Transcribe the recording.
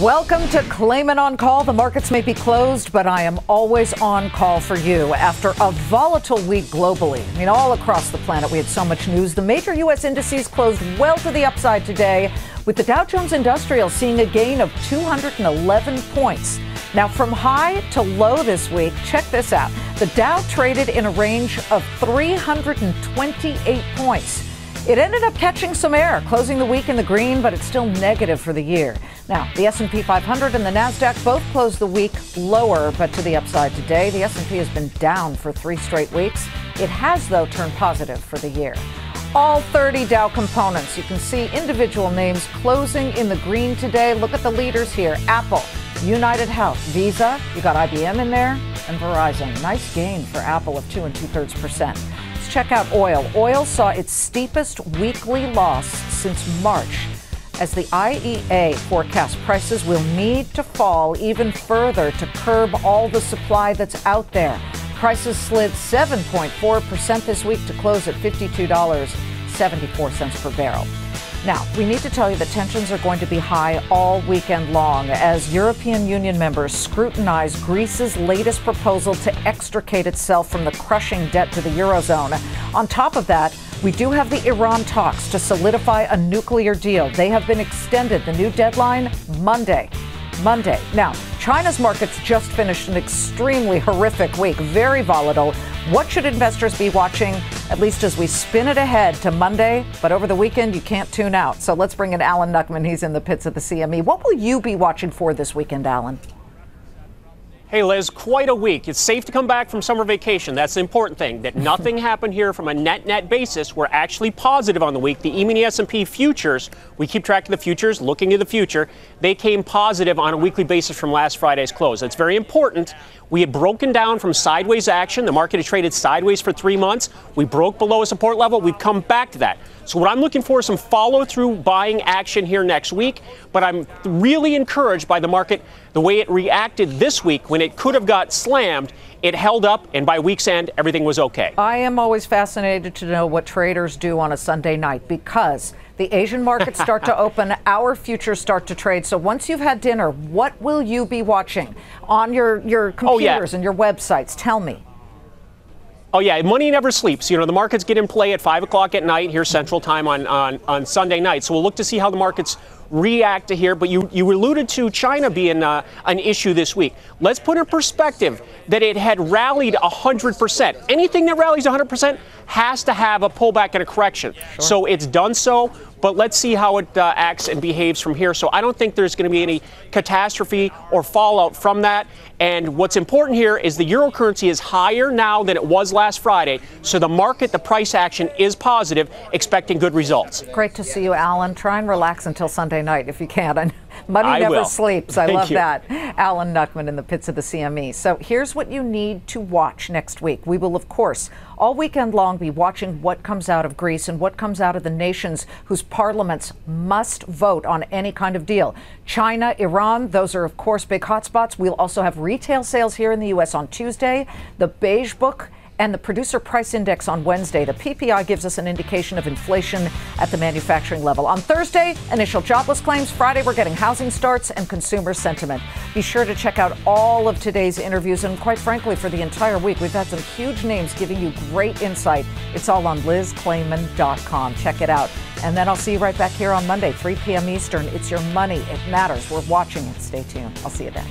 Welcome to Claman on Call. The markets may be closed, but I am always on call for you. After a volatile week globally, all across the planet, we had so much news. The major U.S. indices closed well to the upside today, with the Dow Jones Industrial seeing a gain of 211 points. Now, from high to low this week, check this out. The Dow traded in a range of 328 points. It ended up catching some air, closing the week in the green, but it's still negative for the year. Now, the S&P 500 and the NASDAQ both closed the week lower, but to the upside today. The S&P has been down for 3 straight weeks. It has, though, turned positive for the year. All 30 Dow components. You can see individual names closing in the green today. Look at the leaders here. Apple, United Health, Visa. You got IBM in there, and Verizon. Nice gain for Apple of 2 2/3%. Check out oil. Oil saw its steepest weekly loss since March, as the IEA forecasts prices will need to fall even further to curb all the supply that's out there. Prices slid 7.4% this week to close at $52.74 per barrel. Now, we need to tell you that tensions are going to be high all weekend long as European Union members scrutinize Greece's latest proposal to extricate itself from the crushing debt to the Eurozone. On top of that, we do have the Iran talks to solidify a nuclear deal. They have been extended. The new deadline, Monday. Now, China's markets just finished an extremely horrific week, very volatile. What should investors be watching, at least as we spin it ahead to Monday? But over the weekend, you can't tune out. So let's bring in Alan Nuckman. He's in the pits of the CME. What will you be watching for this weekend, Alan? Hey, Liz, quite a week. It's safe to come back from summer vacation. That's the important thing, that nothing happened here from a net basis. We're actually positive on the week. The E-mini S&P futures, we keep track of the futures, looking to the future. They came positive on a weekly basis from last Friday's close. That's very important. We had broken down from sideways action. The market had traded sideways for 3 months. We broke below a support level. We've come back to that. So what I'm looking for is some follow-through buying action here next week. But I'm really encouraged by the market, the way it reacted this week when it could have got slammed. It held up, and by week's end, everything was okay. I am always fascinated to know what traders do on a Sunday night, because the Asian markets start to open, our futures start to trade. So once you've had dinner, what will you be watching on your computers and your websites? Tell me. Oh, yeah, money never sleeps. The markets get in play at 5 o'clock at night here Central Time on Sunday night. So we'll look to see how the markets react to here. But you alluded to China being an issue this week. Let's put in perspective that it had rallied 100%. Anything that rallies 100% has to have a pullback and a correction. Sure. So it's done so. But let's see how it acts and behaves from here. So I don't think there's going to be any catastrophe or fallout from that. And what's important here is the euro currency is higher now than it was last Friday. So the market, the price action is positive, expecting good results. Great to see you, Alan. Try and relax until Sunday night if you can. And money never sleeps. I love that. Alan Nuckman in the pits of the CME. So here's what you need to watch next week. We will, of course, all weekend long be watching what comes out of Greece and what comes out of the nations whose parliaments must vote on any kind of deal. China, Iran, those are, of course, big hotspots. We'll also have retail sales here in the U.S. on Tuesday, the Beige Book, and the Producer Price Index on Wednesday. The PPI gives us an indication of inflation at the manufacturing level. On Thursday, initial jobless claims. Friday, we're getting housing starts and consumer sentiment. Be sure to check out all of today's interviews. And quite frankly, for the entire week, we've had some huge names giving you great insight. It's all on LizClaman.com. Check it out. And then I'll see you right back here on Monday, 3 p.m. Eastern. It's your money. It matters. We're watching it. Stay tuned. I'll see you then.